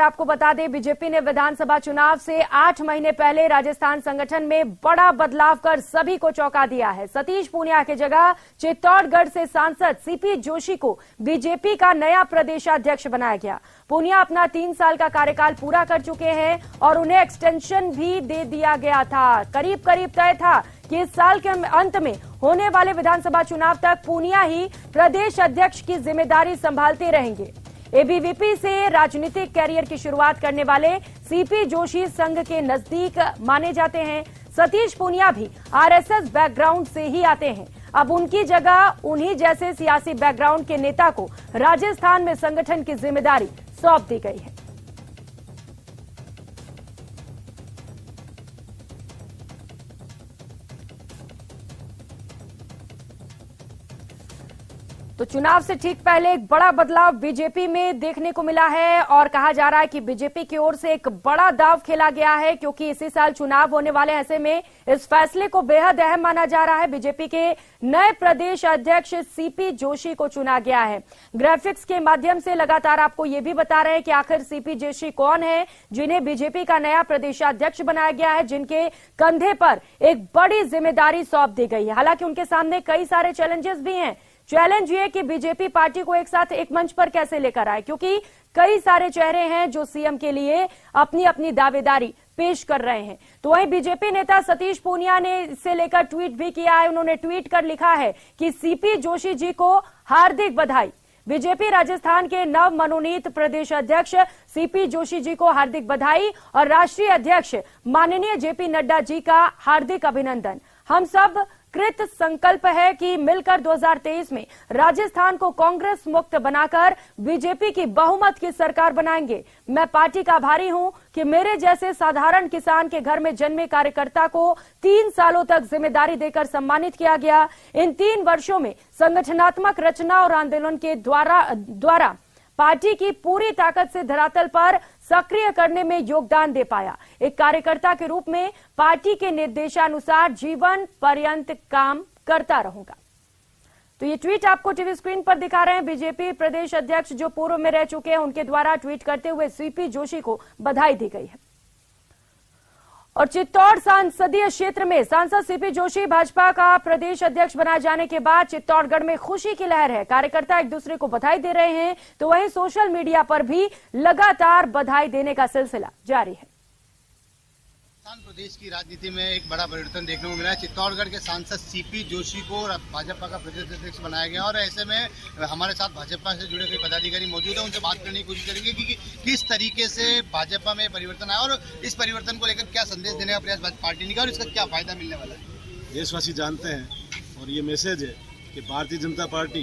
खबर आपको बता दें, बीजेपी ने विधानसभा चुनाव से 8 महीने पहले राजस्थान संगठन में बड़ा बदलाव कर सभी को चौंका दिया है। सतीश पूनिया की जगह चित्तौड़गढ़ से सांसद सीपी जोशी को बीजेपी का नया प्रदेशाध्यक्ष बनाया गया। पूनिया अपना 3 साल का कार्यकाल पूरा कर चुके हैं और उन्हें एक्सटेंशन भी दे दिया गया था। करीब करीब तय था कि इस साल के अंत में होने वाले विधानसभा चुनाव तक पूनिया ही प्रदेश अध्यक्ष की जिम्मेदारी संभालते रहेंगे। एबीवीपी से राजनीतिक कैरियर की शुरुआत करने वाले सीपी जोशी संघ के नजदीक माने जाते हैं। सतीश पूनिया भी आरएसएस बैकग्राउंड से ही आते हैं। अब उनकी जगह उन्हीं जैसे सियासी बैकग्राउंड के नेता को राजस्थान में संगठन की जिम्मेदारी सौंप दी गई है। तो चुनाव से ठीक पहले एक बड़ा बदलाव बीजेपी में देखने को मिला है और कहा जा रहा है कि बीजेपी की ओर से एक बड़ा दांव खेला गया है, क्योंकि इसी साल चुनाव होने वाले ऐसे में इस फैसले को बेहद अहम माना जा रहा है। बीजेपी के नए प्रदेश अध्यक्ष सीपी जोशी को चुना गया है। ग्राफिक्स के माध्यम से लगातार आपको ये भी बता रहे हैं कि आखिर सीपी जोशी कौन है जिन्हें बीजेपी का नया प्रदेशाध्यक्ष बनाया गया है, जिनके कंधे पर एक बड़ी जिम्मेदारी सौंप दी गई है। हालांकि उनके सामने कई सारे चैलेंजेस भी हैं। चैलेंज ये कि बीजेपी पार्टी को एक साथ एक मंच पर कैसे लेकर आए, क्योंकि कई सारे चेहरे हैं जो सीएम के लिए अपनी अपनी दावेदारी पेश कर रहे हैं। तो वहीं बीजेपी नेता सतीश पूनिया ने इससे लेकर ट्वीट भी किया है। उन्होंने ट्वीट कर लिखा है कि सीपी जोशी जी को हार्दिक बधाई। बीजेपी राजस्थान के नव मनोनीत प्रदेश अध्यक्ष सीपी जोशी जी को हार्दिक बधाई और राष्ट्रीय अध्यक्ष माननीय जेपी नड्डा जी का हार्दिक अभिनंदन। हम सब कृत संकल्प है कि मिलकर 2023 में राजस्थान को कांग्रेस मुक्त बनाकर बीजेपी की बहुमत की सरकार बनाएंगे। मैं पार्टी का आभारी हूं कि मेरे जैसे साधारण किसान के घर में जन्मे कार्यकर्ता को 3 सालों तक जिम्मेदारी देकर सम्मानित किया गया। इन 3 वर्षों में संगठनात्मक रचना और आंदोलन के द्वारा पार्टी की पूरी ताकत से धरातल पर सक्रिय करने में योगदान दे पाया। एक कार्यकर्ता के रूप में पार्टी के निर्देशानुसार जीवन पर्यंत काम करता रहूंगा। तो ये ट्वीट आपको टीवी स्क्रीन पर दिखा रहे हैं। बीजेपी प्रदेश अध्यक्ष जो पूर्व में रह चुके हैं, उनके द्वारा ट्वीट करते हुए सीपी जोशी को बधाई दी गई है। और चित्तौड़ संसदीय क्षेत्र में सांसद सीपी जोशी भाजपा का प्रदेश अध्यक्ष बनाए जाने के बाद चित्तौड़गढ़ में खुशी की लहर है। कार्यकर्ता एक दूसरे को बधाई दे रहे हैं, तो वहीं सोशल मीडिया पर भी लगातार बधाई देने का सिलसिला जारी है। प्रदेश की राजनीति में एक बड़ा परिवर्तन देखने को मिला है। चित्तौड़गढ़ के सांसद सीपी जोशी को भाजपा का प्रदेश अध्यक्ष बनाया गया और ऐसे में हमारे साथ भाजपा से जुड़े कई पदाधिकारी मौजूद हैं। उनसे बात करने की कोशिश करेंगे कि किस तरीके से भाजपा में परिवर्तन आया और इस परिवर्तन को लेकर क्या संदेश देने का प्रयास पार्टी ने किया और इसका क्या फायदा मिलने वाला है। देशवासी जानते हैं और ये मैसेज है कि भारतीय जनता पार्टी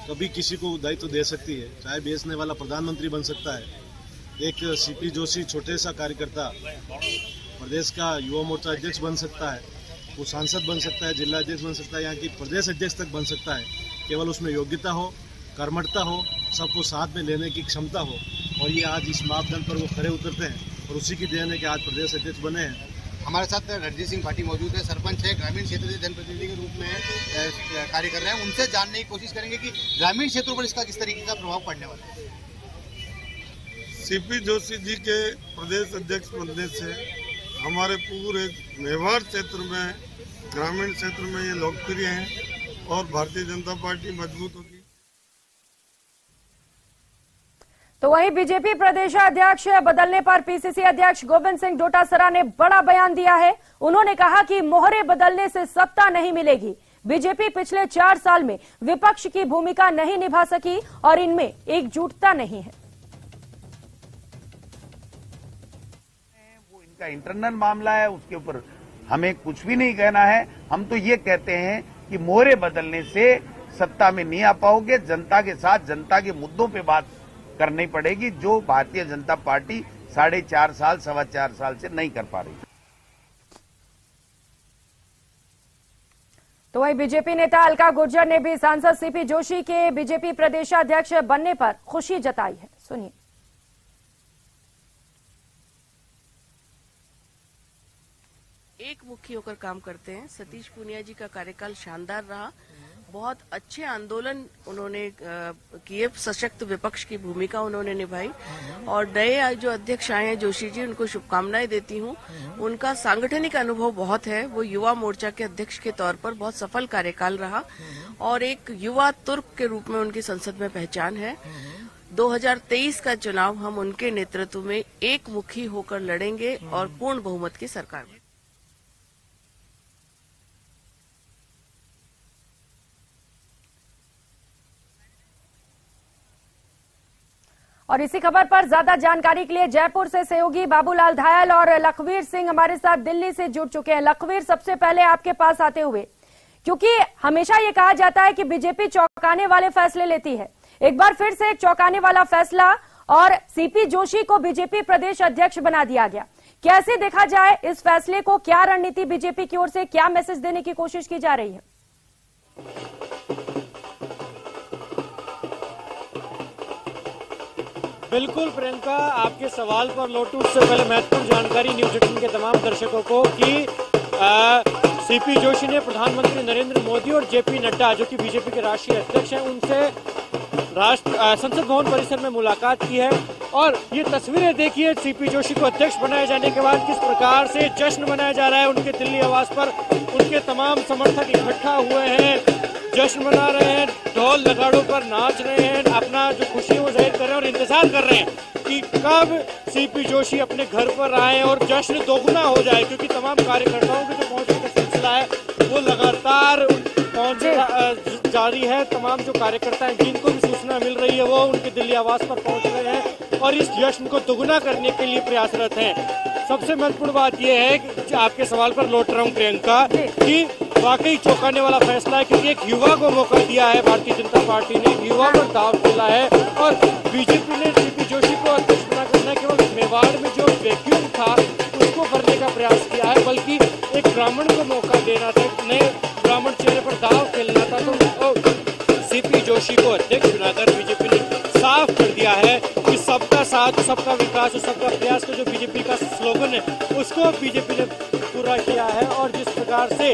कभी किसी को दायित्व दे सकती है, चाहे बेचने वाला प्रधानमंत्री बन सकता है। एक सीपी जोशी छोटे सा कार्यकर्ता प्रदेश का युवा मोर्चा अध्यक्ष बन सकता है, वो सांसद बन सकता है, जिला अध्यक्ष बन सकता है, यहाँ की प्रदेश अध्यक्ष तक बन सकता है। केवल उसमें योग्यता हो, कर्मठता हो, सबको साथ में लेने की क्षमता हो और ये आज इस मापदंड पर वो खड़े उतरते हैं और उसी की देन है कि आज प्रदेश अध्यक्ष बने हैं। हमारे साथ रणजीत सिंह भाटी मौजूद है, सरपंच है, ग्रामीण क्षेत्र से जनप्रतिनिधि के रूप में कार्य कर रहे हैं। उनसे जानने की कोशिश करेंगे कि ग्रामीण क्षेत्रों पर इसका किस तरीके का प्रभाव पड़ने वाला है। सीपी जोशी जी के प्रदेश अध्यक्ष बनने से हमारे पूरे मेवाड़ क्षेत्र में, ग्रामीण क्षेत्र में ये लोकप्रिय हैं और भारतीय जनता पार्टी मजबूत होगी। तो वहीं बीजेपी प्रदेशाध्यक्ष बदलने पर पीसीसी अध्यक्ष गोविंद सिंह डोटासरा ने बड़ा बयान दिया है। उन्होंने कहा कि मोहरे बदलने से सत्ता नहीं मिलेगी। बीजेपी पिछले 4 साल में विपक्ष की भूमिका नहीं निभा सकी और इनमें एकजुटता नहीं है। का इंटरनल मामला है, उसके ऊपर हमें कुछ भी नहीं कहना है। हम तो ये कहते हैं कि मोहरे बदलने से सत्ता में नहीं आ पाओगे। जनता के साथ जनता के मुद्दों पे बात करनी पड़ेगी, जो भारतीय जनता पार्टी 4.5 साल 4.25 साल से नहीं कर पा रही। तो वहीं बीजेपी नेता अलका गुर्जर ने भी सांसद सीपी जोशी के बीजेपी प्रदेशाध्यक्ष बनने पर खुशी जताई है। सुनिए। एक मुखी होकर काम करते हैं। सतीश पूनिया जी का कार्यकाल शानदार रहा बहुत अच्छे आंदोलन उन्होंने किए, सशक्त विपक्ष की भूमिका उन्होंने निभाई और नए जो अध्यक्ष आए हैं जोशी जी, उनको शुभकामनाएं देती हूं। उनका सांगठनिक अनुभव बहुत है, वो युवा मोर्चा के अध्यक्ष के तौर पर बहुत सफल कार्यकाल रहा और एक युवा तुर्क के रूप में उनकी संसद में पहचान है। 2023 का चुनाव हम उनके नेतृत्व में एकमुखी होकर लड़ेंगे और पूर्ण बहुमत की सरकार में। और इसी खबर पर ज्यादा जानकारी के लिए जयपुर से सहयोगी बाबूलाल धायल और लखवीर सिंह हमारे साथ दिल्ली से जुड़ चुके हैं। लखवीर, सबसे पहले आपके पास आते हुए, क्योंकि हमेशा ये कहा जाता है कि बीजेपी चौंकाने वाले फैसले लेती है, एक बार फिर से एक चौंकाने वाला फैसला और सीपी जोशी को बीजेपी प्रदेश अध्यक्ष बना दिया गया। कैसे देखा जाए इस फैसले को? क्या रणनीति बीजेपी की ओर से, क्या मैसेज देने की कोशिश की जा रही है? बिल्कुल प्रियंका, आपके सवाल पर लौटूं उससे पहले महत्वपूर्ण जानकारी न्यूज 18 के तमाम दर्शकों को कि सीपी जोशी ने प्रधानमंत्री नरेंद्र मोदी और जेपी नड्डा, जो कि बीजेपी के राष्ट्रीय अध्यक्ष हैं, उनसे संसद भवन परिसर में मुलाकात की है। और ये तस्वीरें देखिए, सीपी जोशी को अध्यक्ष बनाए जाने के बाद किस प्रकार से जश्न मनाया जा रहा है। उनके दिल्ली आवास पर उनके तमाम समर्थक इकट्ठा हुए हैं, जश्न मना रहे हैं, ढोल नगाड़ों पर नाच रहे हैं, अपना जो खुशी है वो जाहिर कर रहे हैं और इंतजार कर रहे हैं कि कब सीपी जोशी अपने घर पर आए और जश्न दोगुना हो जाए, क्योंकि तमाम कार्यकर्ताओं के जो पहुंचने का सिलसिला है वो लगातार जारी है। तमाम जो कार्यकर्ता हैं जिनको भी सूचना मिल रही है वो उनके दिल्ली आवास पर पहुंच रहे हैं और इस जश्न को दोगुना करने के लिए प्रयासरत हैं। सबसे महत्वपूर्ण बात यह है कि आपके सवाल पर लौट रहा हूं प्रियंका, कि वाकई चौंकाने वाला फैसला है, क्योंकि एक युवा को मौका दिया है भारतीय जनता पार्टी ने, एक युवा पर दाव खेला है और बीजेपी ने सीपी जोशी को अध्यक्ष बनाकर न केवल मेवाड़ में जो वैक्यूम था उसको भरने का प्रयास किया है, बल्कि एक ब्राह्मण को मौका देना था, नए ब्राह्मण चेहरे पर दाव खेलना था। तो सीपी जोशी को अध्यक्ष बनाकर बीजेपी ने साफ कर दिया है कि सबका साथ, सबका विकास और सबका प्रयास का जो बीजेपी का स्लोगन है उसको बीजेपी ने पूरा किया है। और जिस प्रकार से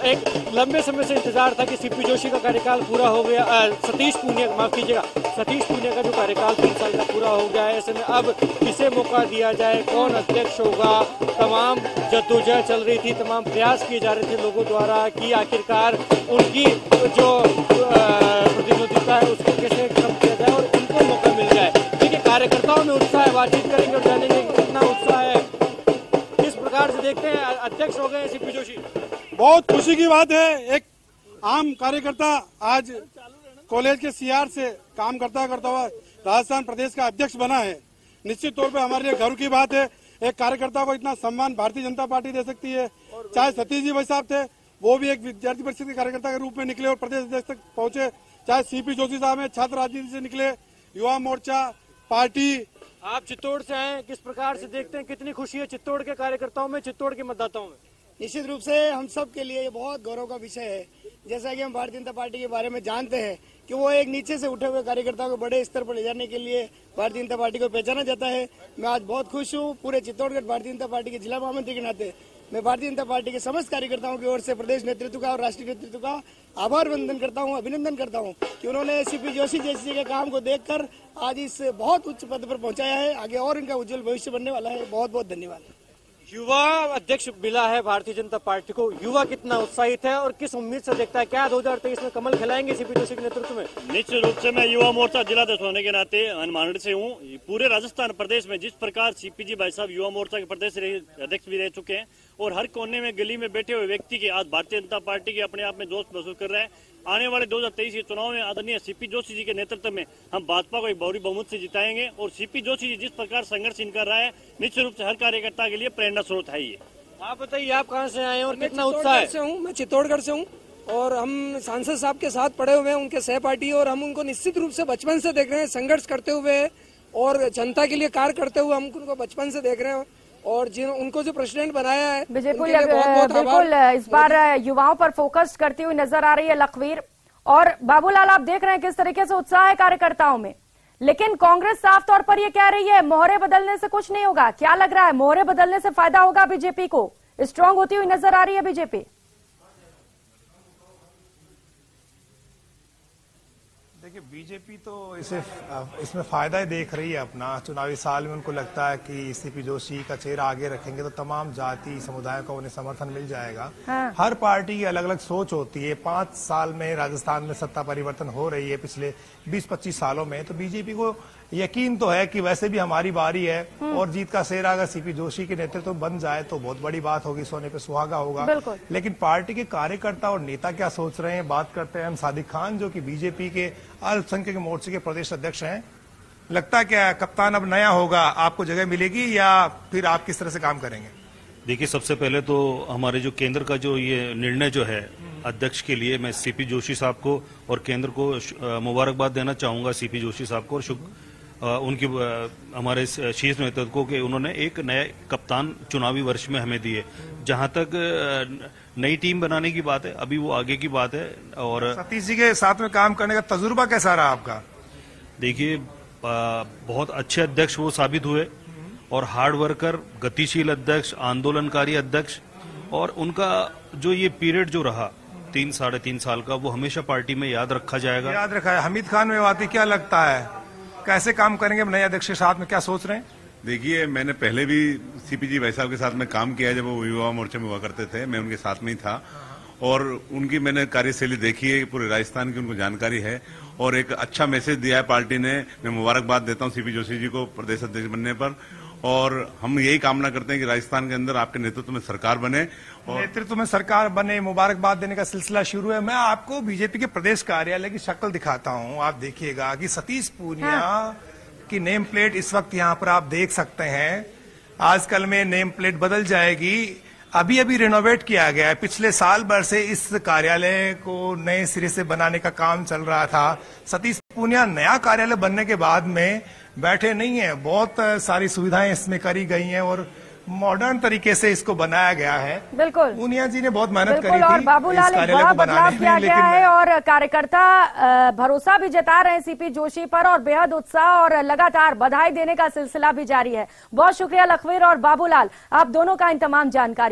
एक लंबे समय से इंतजार था कि सीपी जोशी का कार्यकाल पूरा हो गया, सतीश पूनिया, माफ कीजिएगा, सतीश पूनिया का जो कार्यकाल 3 साल का पूरा हो गया है, ऐसे में अब किसे मौका दिया जाए, कौन अध्यक्ष होगा, तमाम जद्दोजहद चल रही थी, तमाम प्रयास किए जा रहे थे लोगों द्वारा कि आखिरकार उनकी जो प्रतिनिधित्व है उसको कैसे कम किया जाए और उनको मौका मिल जाए। देखिए कार्यकर्ताओं में उत्साह है, बातचीत करेंगे और जानेंगे कितना उत्साह है, किस प्रकार से देखते हैं अध्यक्ष हो गए सीपी जोशी। बहुत खुशी की बात है, एक आम कार्यकर्ता आज कॉलेज के सीआर से काम करता हुआ राजस्थान प्रदेश का अध्यक्ष बना है। निश्चित तौर पे हमारे लिए गर्व की बात है, एक कार्यकर्ता को इतना सम्मान भारतीय जनता पार्टी दे सकती है। चाहे सतीश जी भाई साहब थे, वो भी एक विद्यार्थी परिषद के कार्यकर्ता के रूप में निकले और प्रदेश अध्यक्ष तक पहुंचे, चाहे सीपी जोशी साहब है, छात्र राजनीति से निकले, युवा मोर्चा पार्टी। आप चित्तौड़ से आए, किस प्रकार से देखते हैं, कितनी खुशी है चित्तौड़ के कार्यकर्ताओं में, चित्तौड़ के मतदाताओं में? निश्चित रूप से हम सब के लिए ये बहुत गौरव का विषय है। जैसा कि हम भारतीय जनता पार्टी के बारे में जानते हैं कि वो एक नीचे से उठे हुए कार्यकर्ताओं को बड़े स्तर पर ले जाने के लिए भारतीय जनता पार्टी को पहचाना जाता है। मैं आज बहुत खुश हूँ, पूरे चित्तौड़गढ़ भारतीय जनता पार्टी के जिला महामंत्री के नाते मैं भारतीय जनता पार्टी के समस्त कार्यकर्ताओं की ओर से प्रदेश नेतृत्व का और राष्ट्रीय नेतृत्व का आभार वंदन करता हूं, अभिनंदन करता हूं कि उन्होंने सीपी जोशी जैसे के काम को देखकर आज इस बहुत उच्च पद पर पहुंचाया है। आगे और इनका उज्जवल भविष्य बनने वाला है। बहुत बहुत धन्यवाद। युवा अध्यक्ष मिला है भारतीय जनता पार्टी को, युवा कितना उत्साहित है और किस उम्मीद से देखता है, क्या 2023 में कमल खिलाएंगे सीपी जोशी के नेतृत्व में? निश्चित रूप से मैं युवा मोर्चा जिलाध्यक्ष होने के नाते हनुमानगढ़ से हूँ। पूरे राजस्थान प्रदेश में जिस प्रकार सीपीजी भाई साहब युवा मोर्चा के प्रदेश अध्यक्ष भी रह चुके हैं और हर कोने में गली में बैठे हुए व्यक्ति के आज भारतीय जनता पार्टी के अपने आप में दोस्त महसूस कर रहे हैं। आने वाले 2023 के चुनाव में आदरणीय सीपी जोशी जी के नेतृत्व में हम भाजपा को एक भारी बहुमत से जिताएंगे और सीपी जोशी जी जिस प्रकार संघर्ष कर रहा है निश्चित रूप से हर कार्यकर्ता के लिए प्रेरणा स्रोत है। ये आप बताइए, आप कहाँ से आए और कितना उत्साह है? मैं चित्तौड़गढ़ से हूँ और हम सांसद साहब के साथ पड़े हुए हैं, उनके सहपाठी, और हम उनको निश्चित रूप से बचपन से देख रहे हैं संघर्ष करते हुए और जनता के लिए कार्य करते हुए हम उनको बचपन से देख रहे हैं। और उनको जो प्रेसिडेंट बनाया है बिल्कुल इस बार युवाओं पर फोकस करती हुई नजर आ रही है लखवीर। और बाबूलाल, आप देख रहे हैं किस तरीके से उत्साह है कार्यकर्ताओं में, लेकिन कांग्रेस साफ तौर पर ये कह रही है मोहरे बदलने से कुछ नहीं होगा। क्या लग रहा है, मोहरे बदलने से फायदा होगा बीजेपी को? स्ट्रांग होती हुई नजर आ रही है बीजेपी। देखिए, बीजेपी तो इसमें फायदा ही देख रही है अपना। चुनावी साल में उनको लगता है कि सीपी जोशी का चेहरा आगे रखेंगे तो तमाम जाति समुदायों को उन्हें समर्थन मिल जाएगा। हाँ। हर पार्टी की अलग अलग सोच होती है। 5 साल में राजस्थान में सत्ता परिवर्तन हो रही है पिछले 20-25 सालों में, तो बीजेपी को यकीन तो है कि वैसे भी हमारी बारी है और जीत का सेहरा अगर सीपी जोशी के नेतृत्व बन जाए तो बहुत बड़ी बात होगी, सोने पे सुहागा होगा। लेकिन पार्टी के कार्यकर्ता और नेता क्या सोच रहे हैं, बात करते हैं हम सादिक खान, जो कि बीजेपी के अल्पसंख्यक मोर्चे के प्रदेश अध्यक्ष हैं। लगता क्या कप्तान अब नया होगा, आपको जगह मिलेगी या फिर आप किस तरह से काम करेंगे? देखिए, सबसे पहले तो हमारे जो केंद्र का जो ये निर्णय जो है अध्यक्ष के लिए, मैं सीपी जोशी साहब को और केंद्र को मुबारकबाद देना चाहूंगा, सीपी जोशी साहब को, और उनकी हमारे शीर्ष नेतृत्व को कि उन्होंने एक नए कप्तान चुनावी वर्ष में हमें दिए। जहां तक नई टीम बनाने की बात है, अभी वो आगे की बात है। और सतीश जी के साथ में काम करने का तजुर्बा कैसा रहा आपका? देखिए, बहुत अच्छे अध्यक्ष वो साबित हुए और हार्ड वर्कर, गतिशील अध्यक्ष, आंदोलनकारी अध्यक्ष, और उनका जो ये पीरियड जो रहा 3-3.5 साल का, वो हमेशा पार्टी में याद रखा जाएगा। याद रखा है। हमीद खान मेवाती, क्या लगता है कैसे काम करेंगे नए अध्यक्ष के साथ में, क्या सोच रहे हैं? देखिए, मैंने पहले भी सीपीजी भाई साहब के साथ में काम किया, जब वो युवा मोर्चे में हुआ करते थे, मैं उनके साथ में ही था और उनकी मैंने कार्यशैली देखी है, पूरे राजस्थान की उनको जानकारी है और एक अच्छा मैसेज दिया है पार्टी ने। मैं मुबारकबाद देता हूं सीपी जोशी जी को प्रदेश अध्यक्ष बनने पर, और हम यही कामना करते हैं कि राजस्थान के अंदर आपके नेतृत्व में सरकार बने और नेतृत्व में सरकार बने। मुबारकबाद देने का सिलसिला शुरू है। मैं आपको बीजेपी के प्रदेश कार्यालय की शक्ल दिखाता हूं, आप देखिएगा कि सतीश पूनिया की नेम प्लेट इस वक्त यहां पर आप देख सकते हैं। आजकल में नेम प्लेट बदल जाएगी, अभी अभी रिनोवेट किया गया है। पिछले साल भर से इस कार्यालय को नए सिरे से बनाने का काम चल रहा था। सतीश पूनिया नया कार्यालय बनने के बाद में बैठे नहीं है, बहुत सारी सुविधाएं इसमें करी गई हैं और मॉडर्न तरीके से इसको बनाया गया है। बिल्कुल, पूनिया जी ने बहुत मेहनत करी थी। और बाबूलाल, एक बड़ा बदलाव किया गया है और कार्यकर्ता भरोसा भी जता रहे हैं सीपी जोशी पर और बेहद उत्साह और लगातार बधाई देने का सिलसिला भी जारी है। बहुत शुक्रिया लखवीर और बाबूलाल, आप दोनों का इन तमाम जानकारी